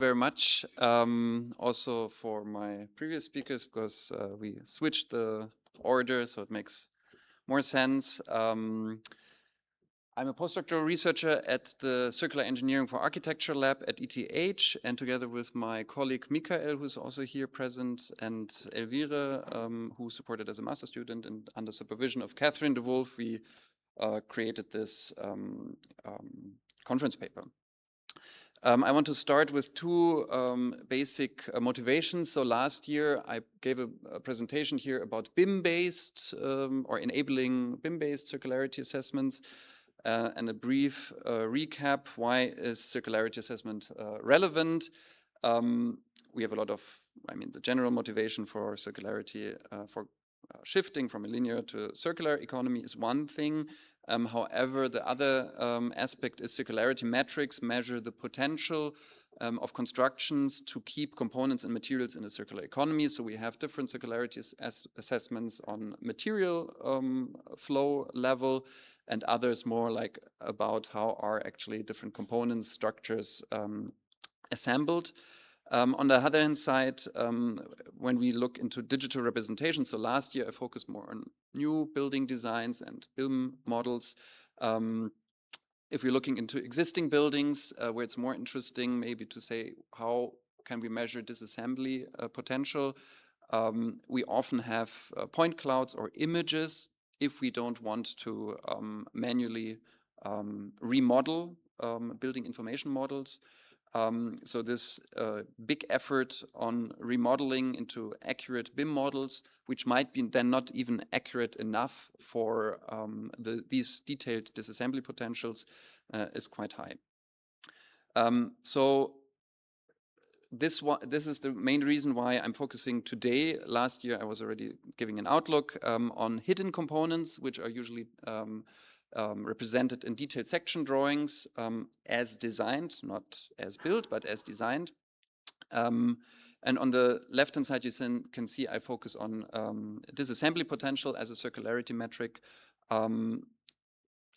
very much. Also for my previous speakers, because we switched the order, so it makes more sense. I'm a postdoctoral researcher at the Circular Engineering for Architecture Lab at ETH, and together with my colleague Mikhael, who's also here present, and Elvire, who supported as a master student and under supervision of Catherine de Wolf, we created this conference paper. I want to start with two basic motivations. So last year I gave a presentation here about BIM-based or enabling BIM-based circularity assessments. And a brief recap, why is circularity assessment relevant? We have a lot of, the general motivation for circularity, for shifting from a linear to circular economy is one thing. However, the other aspect is circularity metrics measure the potential of constructions to keep components and materials in a circular economy. So we have different circularity assessments on material flow level, and others more like about how are actually different components, structures assembled. On the other hand side, when we look into digital representation, so last year I focused more on new building designs and BIM models. If we're looking into existing buildings, where it's more interesting maybe to say how can we measure disassembly potential, we often have point clouds or images if we don't want to manually remodel building information models. So this big effort on remodeling into accurate BIM models, which might be then not even accurate enough for these detailed disassembly potentials, is quite high. So this is the main reason why I'm focusing today. Last year I was already giving an outlook on hidden components, which are usually represented in detailed section drawings as designed, not as built, but as designed. And on the left-hand side, you can see I focus on disassembly potential as a circularity metric.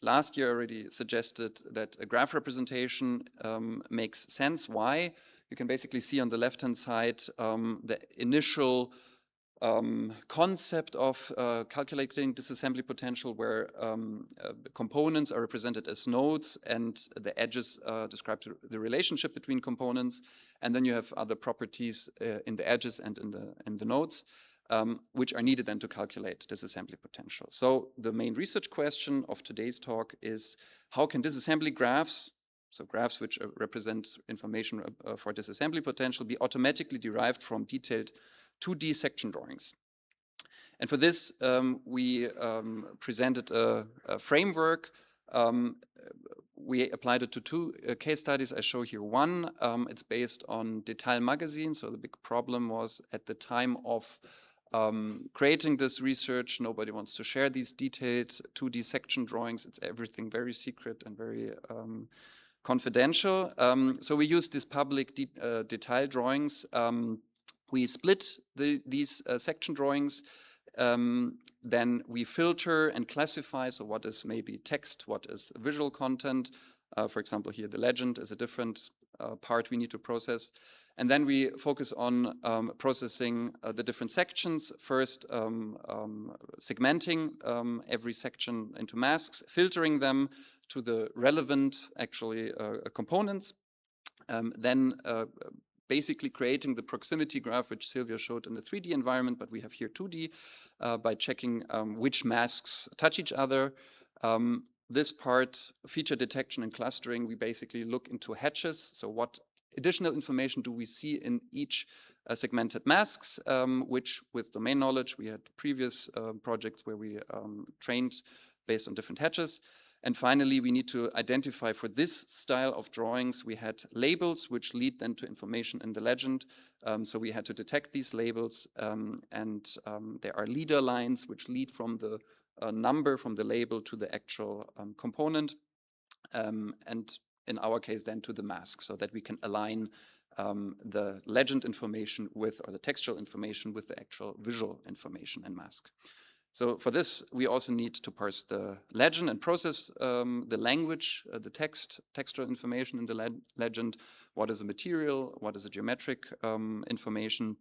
Last year I already suggested that a graph representation makes sense. Why? You can basically see on the left-hand side the initial concept of calculating disassembly potential, where components are represented as nodes and the edges describe the relationship between components. And then you have other properties in the edges and in the nodes, which are needed then to calculate disassembly potential. So the main research question of today's talk is, how can disassembly graphs, so graphs which represent information for disassembly potential, be automatically derived from detailed 2D section drawings? And for this, we presented a framework. We applied it to two case studies. I show here one. It's based on Detail magazine. So the big problem was at the time of creating this research, nobody wants to share these detailed 2D section drawings. It's everything very secret and very confidential. So we use these public detail drawings. We split these section drawings, then we filter and classify, so what is maybe text, what is visual content. For example, here the legend is a different part we need to process. And then we focus on processing the different sections. First, segmenting every section into masks, filtering them to the relevant, actually, components. Then basically creating the proximity graph, which Sylvia showed in the 3D environment, but we have here 2D, by checking which masks touch each other. This part, feature detection and clustering, we basically look into hatches. So what additional information do we see in each segmented masks, which with domain knowledge, we had previous projects where we trained based on different hatches. And finally, we need to identify for this style of drawings, we had labels which lead then to information in the legend. So we had to detect these labels, and there are leader lines which lead from the number from the label to the actual component, and in our case then to the mask, so that we can align the legend information with, or the textual information with, the actual visual information and mask. So for this, we also need to parse the legend and process the language, the textual information in the legend what is a material, what is a geometric information.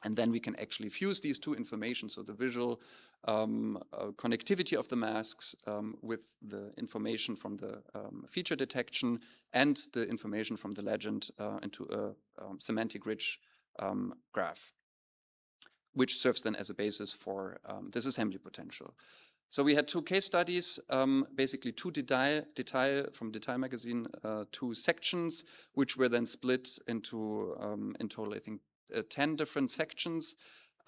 And then we can actually fuse these two information, so the visual connectivity of the masks with the information from the feature detection and the information from the legend into a semantic rich graph, which serves then as a basis for disassembly potential. So we had two case studies, basically two from Detail magazine, two sections, which were then split into, in total, I think, 10 different sections,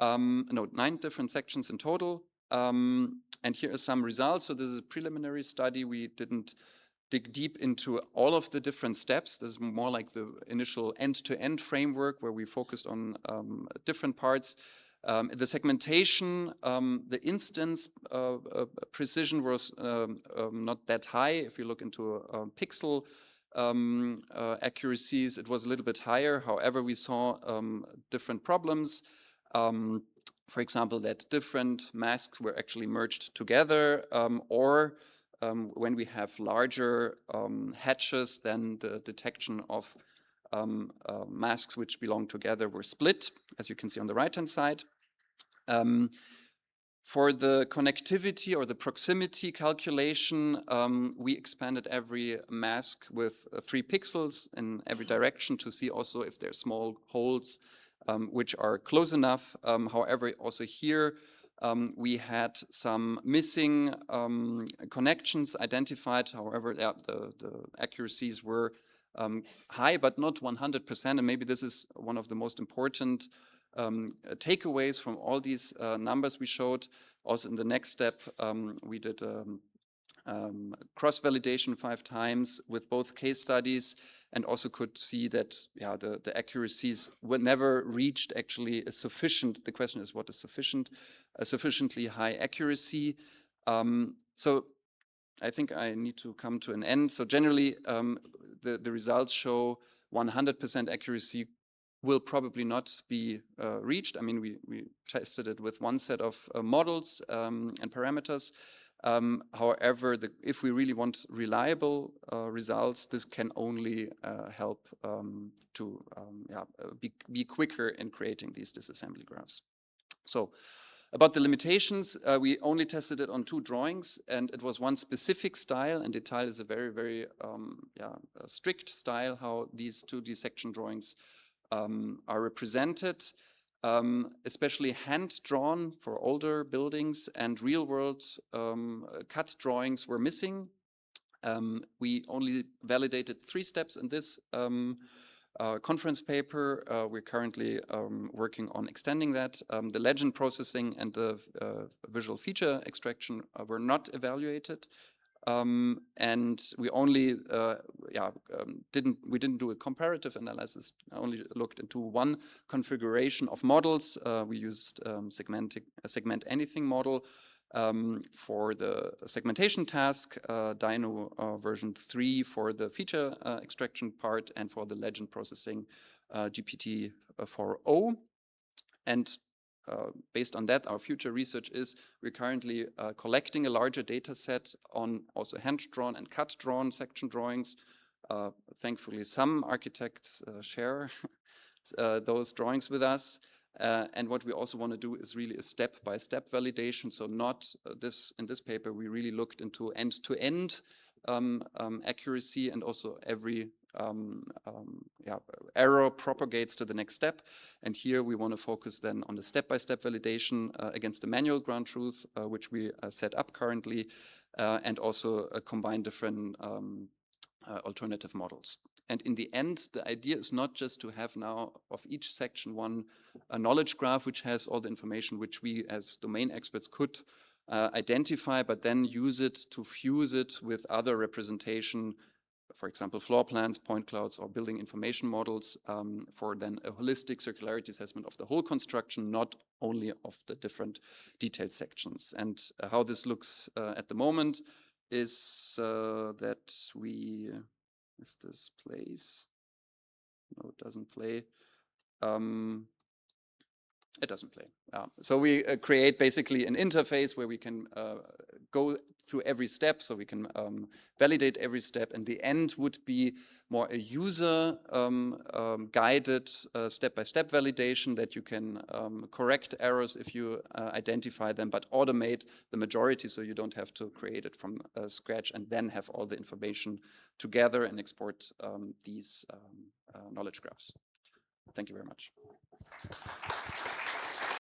no, 9 different sections in total. And here are some results. So this is a preliminary study. We didn't dig deep into all of the different steps. This is more like the initial end-to-end framework where we focused on different parts. The segmentation, the instance precision was not that high. If you look into pixel accuracies, it was a little bit higher. However, we saw different problems. For example, that different masks were actually merged together, or when we have larger hatches, then the detection of masks which belong together were split, as you can see on the right-hand side. For the connectivity or the proximity calculation, we expanded every mask with 3 pixels in every direction to see also if there are small holes which are close enough. However, also here we had some missing connections identified. However, the accuracies were high, but not 100%. And maybe this is one of the most important takeaways from all these numbers we showed. Also in the next step, we did cross-validation 5 times with both case studies, and also could see that the accuracies were never reached actually a sufficient. The question is, what is sufficient? A sufficiently high accuracy. So I think I need to come to an end. So generally, the results show 100% accuracy will probably not be reached. I mean, we tested it with one set of models and parameters. However, if we really want reliable results, this can only help to be quicker in creating these disassembly graphs. So about the limitations, we only tested it on 2 drawings, and it was one specific style, and Detail is a very, very strict style how these 2D section drawings are represented, especially hand-drawn for older buildings, and real-world cut drawings were missing. We only validated 3 steps in this conference paper. We're currently working on extending that. The legend processing and the visual feature extraction were not evaluated. And we only didn't do a comparative analysis. I only looked into one configuration of models. We used segment anything model for the segmentation task, Dino version 3 for the feature extraction part, and for the legend processing GPT-4o. And based on that, our future research is we're currently collecting a larger data set on also hand-drawn and cut-drawn section drawings. Thankfully, some architects share those drawings with us. And what we also want to do is really a step-by-step validation. So not in this paper, we really looked into end-to-end accuracy, and also every error propagates to the next step. And here we want to focus then on the step-by-step validation against the manual ground truth, which we set up currently, and also combine different alternative models. And in the end, the idea is not just to have now of each section a knowledge graph which has all the information which we as domain experts could identify, but then use it to fuse it with other representation, for example, floor plans, point clouds, or building information models, for then a holistic circularity assessment of the whole construction, not only of the different detailed sections. And how this looks at the moment is that we, if this plays, no, it doesn't play. It doesn't play. So we create basically an interface where we can go through every step, so we can validate every step, and the end would be more a user guided step-by-step validation that you can correct errors if you identify them, but automate the majority so you don't have to create it from scratch and then have all the information together and export these knowledge graphs. Thank you very much.